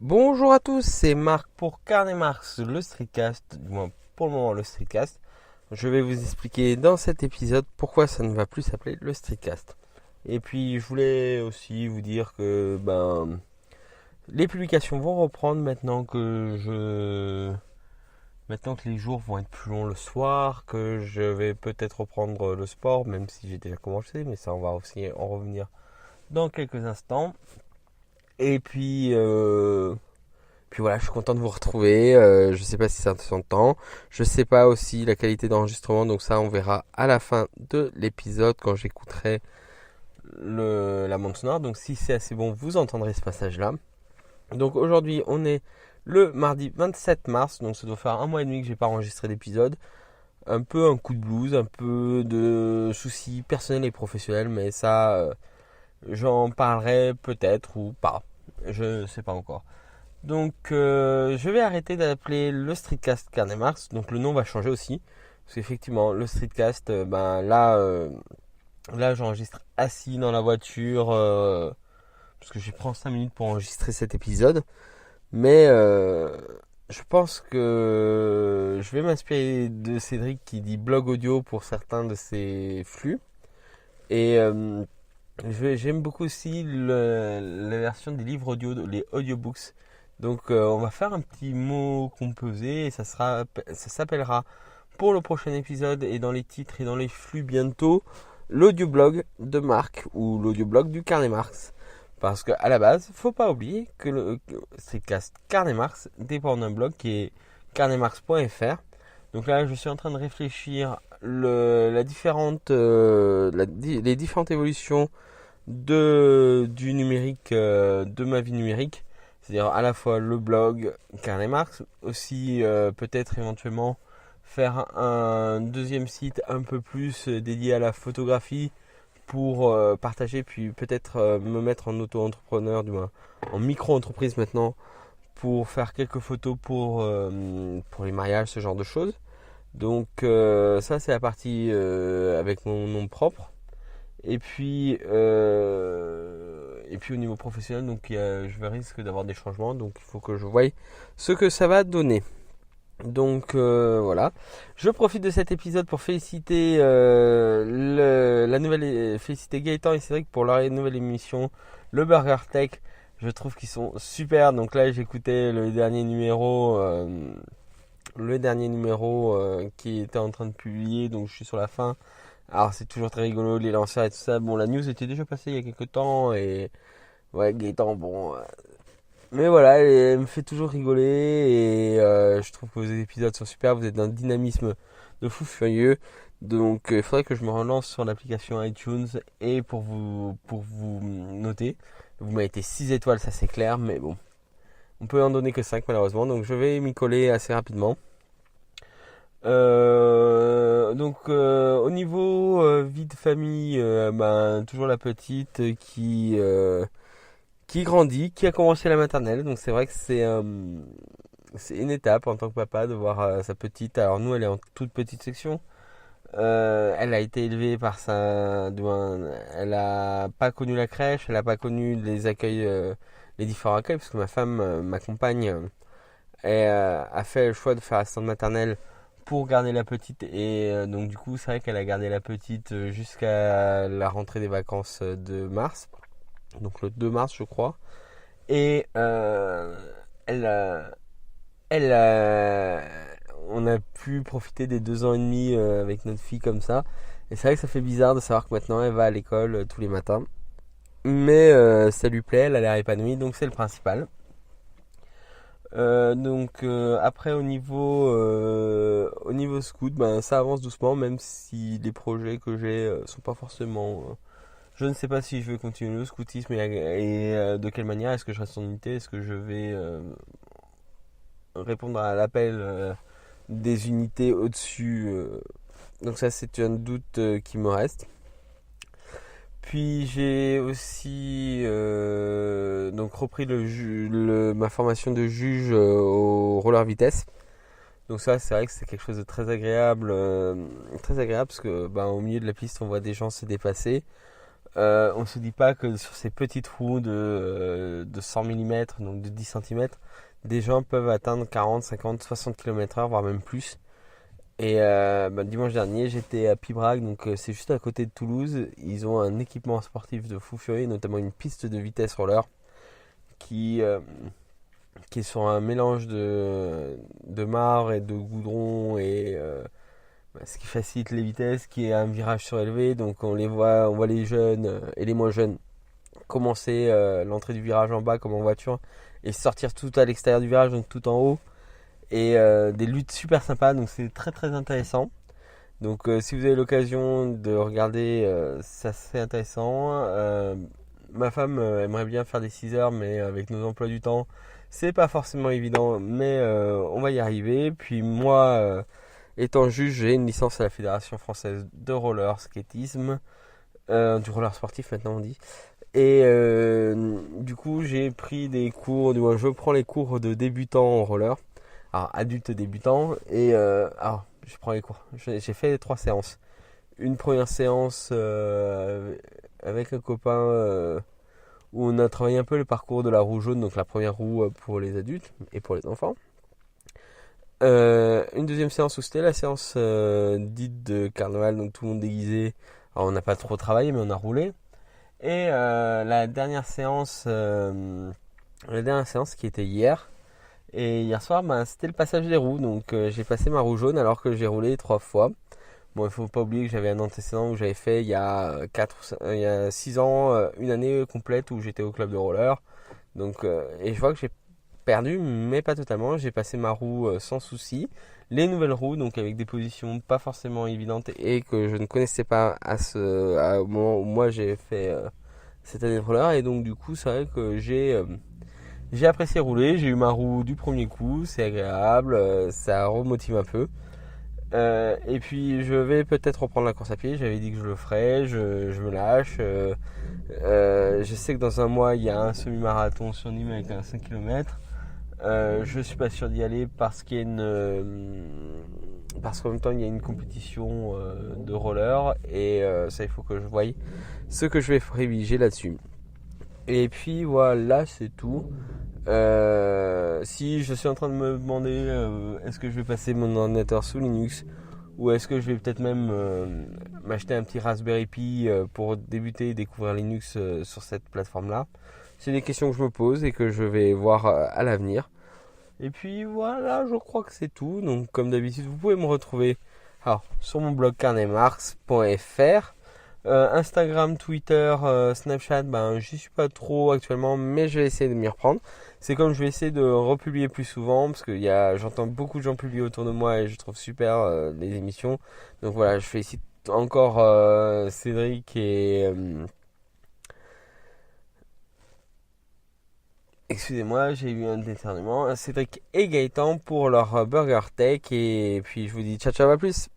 Bonjour à tous, c'est Marc pour Carnet Marx, le streetcast, du moins pour le moment le streetcast. Je vais vous expliquer dans cet épisode pourquoi ça ne va plus s'appeler le streetcast. Et puis je voulais aussi vous dire que les publications vont reprendre maintenant que les jours vont être plus longs le soir, que je vais peut-être reprendre le sport, même si j'ai déjà commencé, mais ça on va aussi en revenir dans quelques instants. Et puis voilà, je suis content de vous retrouver. Je sais pas si ça s'entend. Je sais pas aussi la qualité d'enregistrement, donc ça on verra à la fin de l'épisode quand j'écouterai la bande sonore. Donc si c'est assez bon, vous entendrez ce passage-là. Donc aujourd'hui, on est le mardi 27 mars, donc ça doit faire un mois et demi que j'ai pas enregistré d'épisode. Un peu un coup de blues, un peu de soucis personnels et professionnels, mais ça, j'en parlerai peut-être ou pas. Je sais pas encore. Donc je vais arrêter d'appeler le streetcast Carnet Marx, donc le nom va changer aussi. Parce qu'effectivement, le streetcast, là j'enregistre assis dans la voiture, parce que je prends 5 minutes pour enregistrer cet épisode. Mais je pense que je vais m'inspirer de Cédric qui dit blog audio pour certains de ses flux. Et j'aime beaucoup aussi la version des livres audio, les audiobooks. Donc on va faire un petit mot composé et ça s'appellera pour le prochain épisode et dans les titres et dans les flux bientôt l'audioblog de Marc ou l'audioblog du Carnet Marx. Parce qu'à la base, faut pas oublier que le streetcast Carnet Marx dépend d'un blog qui est carnetmarx.fr. Donc là, je suis en train de réfléchir les différentes évolutions du numérique, de ma vie numérique. C'est-à-dire à la fois le blog Carnet Marx, aussi peut-être éventuellement faire un deuxième site un peu plus dédié à la photographie pour partager, puis peut-être me mettre en auto-entrepreneur, du moins en micro-entreprise maintenant, pour faire quelques photos pour les mariages, ce genre de choses. Donc ça c'est la partie avec mon nom propre. Et puis au niveau professionnel, donc je risque d'avoir des changements, donc il faut que je voie ce que ça va donner. Donc voilà, je profite de cet épisode pour féliciter féliciter Gaëtan et Cédric pour leur nouvelle émission, le Burger Tech. Je trouve qu'ils sont super. Donc là, j'écoutais le dernier numéro qui était en train de publier, donc je suis sur la fin. Alors c'est toujours très rigolo, les lanceurs et tout ça. Bon, la news était déjà passée il y a quelques temps et ouais, Gaëtan, bon. Mais voilà, elle me fait toujours rigoler et je trouve que vos épisodes sont super. Vous êtes d'un dynamisme de fou furieux. Donc il faudrait que je me relance sur l'application iTunes et pour vous noter. Vous m'avez été 6 étoiles, ça c'est clair, mais bon. On peut en donner que 5 malheureusement, donc je vais m'y coller assez rapidement. Au niveau vie de famille, toujours la petite qui grandit, qui a commencé la maternelle. Donc c'est vrai que c'est une étape en tant que papa de voir sa petite. Alors nous, elle est en toute petite section. Elle a été élevée par elle a pas connu la crèche, elle a pas connu les accueils, les différents accueils, parce que ma femme, ma compagne, a fait le choix de faire assistante maternelle pour garder la petite. Et donc du coup, c'est vrai qu'elle a gardé la petite jusqu'à la rentrée des vacances de mars. Donc le 2 mars, je crois. Et elle, a- on a pu profiter des 2 ans et demi avec notre fille comme ça. Et c'est vrai que ça fait bizarre de savoir que maintenant elle va à l'école tous les matins. Mais ça lui plaît, elle a l'air épanouie, donc c'est le principal. Après au niveau scout, ça avance doucement, même si les projets que j'ai sont pas forcément. Je ne sais pas si je vais continuer le scoutisme et de quelle manière. Est-ce que je reste en unité? Est-ce que je vais répondre à l'appel des unités au-dessus? Donc ça c'est un doute qui me reste. Puis j'ai aussi donc repris ma formation de juge au roller vitesse. Donc ça c'est vrai que c'est quelque chose de très agréable parce que au milieu de la piste on voit des gens se dépasser. On se dit pas que sur ces petites roues de 100 mm, donc de 10 cm, des gens peuvent atteindre 40, 50, 60 km/h, voire même plus. Et dimanche dernier, j'étais à Pibrac, donc c'est juste à côté de Toulouse. Ils ont un équipement sportif de fou furieux, notamment une piste de vitesse roller qui, euh, qui est sur un mélange de marre et de goudron et ce qui facilite les vitesses, qui est un virage surélevé. Donc on voit les jeunes et les moins jeunes commencer l'entrée du virage en bas comme en voiture et sortir tout à l'extérieur du virage, donc tout en haut. Et des luttes super sympas, donc c'est très très intéressant. Donc si vous avez l'occasion de regarder, c'est assez intéressant. Ma femme aimerait bien faire des 6 heures, mais avec nos emplois du temps, c'est pas forcément évident, mais on va y arriver. Puis moi, étant juge, j'ai une licence à la Fédération française de roller skatisme, du roller sportif maintenant on dit. Et du coup, j'ai pris des cours, du moins je prends les cours de débutant en roller, alors adulte débutant, et alors je prends les cours. J'ai fait 3 séances. Une première séance avec un copain où on a travaillé un peu le parcours de la roue jaune, donc la première roue pour les adultes et pour les enfants. Une deuxième séance où c'était la séance dite de carnaval, donc tout le monde déguisé. Alors on n'a pas trop travaillé, mais on a roulé. Et la dernière séance qui était hier. Et hier soir, c'était le passage des roues. Donc j'ai passé ma roue jaune alors que j'ai roulé 3 fois. Bon, il faut pas oublier que j'avais un antécédent où j'avais fait il y a 6 ans, une année complète où j'étais au club de roller. Donc, et je vois que j'ai perdu, mais pas totalement. J'ai passé ma roue sans souci. Les nouvelles roues, donc avec des positions pas forcément évidentes et que je ne connaissais pas au moment où moi j'ai fait cette année de roller. Et donc, du coup, c'est vrai que j'ai apprécié rouler. J'ai eu ma roue du premier coup, c'est agréable, ça remotive un peu. Et puis je vais peut-être reprendre la course à pied. J'avais dit que je le ferais, je me lâche. Je sais que dans un mois il y a un semi-marathon sur Nîmes avec un 5 km. Je suis pas sûr d'y aller parce qu'en même temps il y a une compétition de roller et ça il faut que je voie ce que je vais privilégier là-dessus. Et puis voilà, c'est tout. Si je suis en train de me demander est-ce que je vais passer mon ordinateur sous Linux ou est-ce que je vais peut-être même m'acheter un petit Raspberry Pi pour débuter et découvrir Linux sur cette plateforme-là. C'est des questions que je me pose et que je vais voir à l'avenir. Et puis voilà, je crois que c'est tout. Donc comme d'habitude, vous pouvez me retrouver sur mon blog carnetmarx.fr. Instagram, Twitter, Snapchat, j'y suis pas trop actuellement, mais je vais essayer de m'y reprendre. C'est comme je vais essayer de republier plus souvent, parce que j'entends beaucoup de gens publier autour de moi et je trouve super les émissions. Donc voilà, je félicite encore Cédric et excusez-moi, j'ai eu un éternuement. Cédric et Gaëtan pour leur Burger Tech et puis je vous dis ciao ciao, à plus.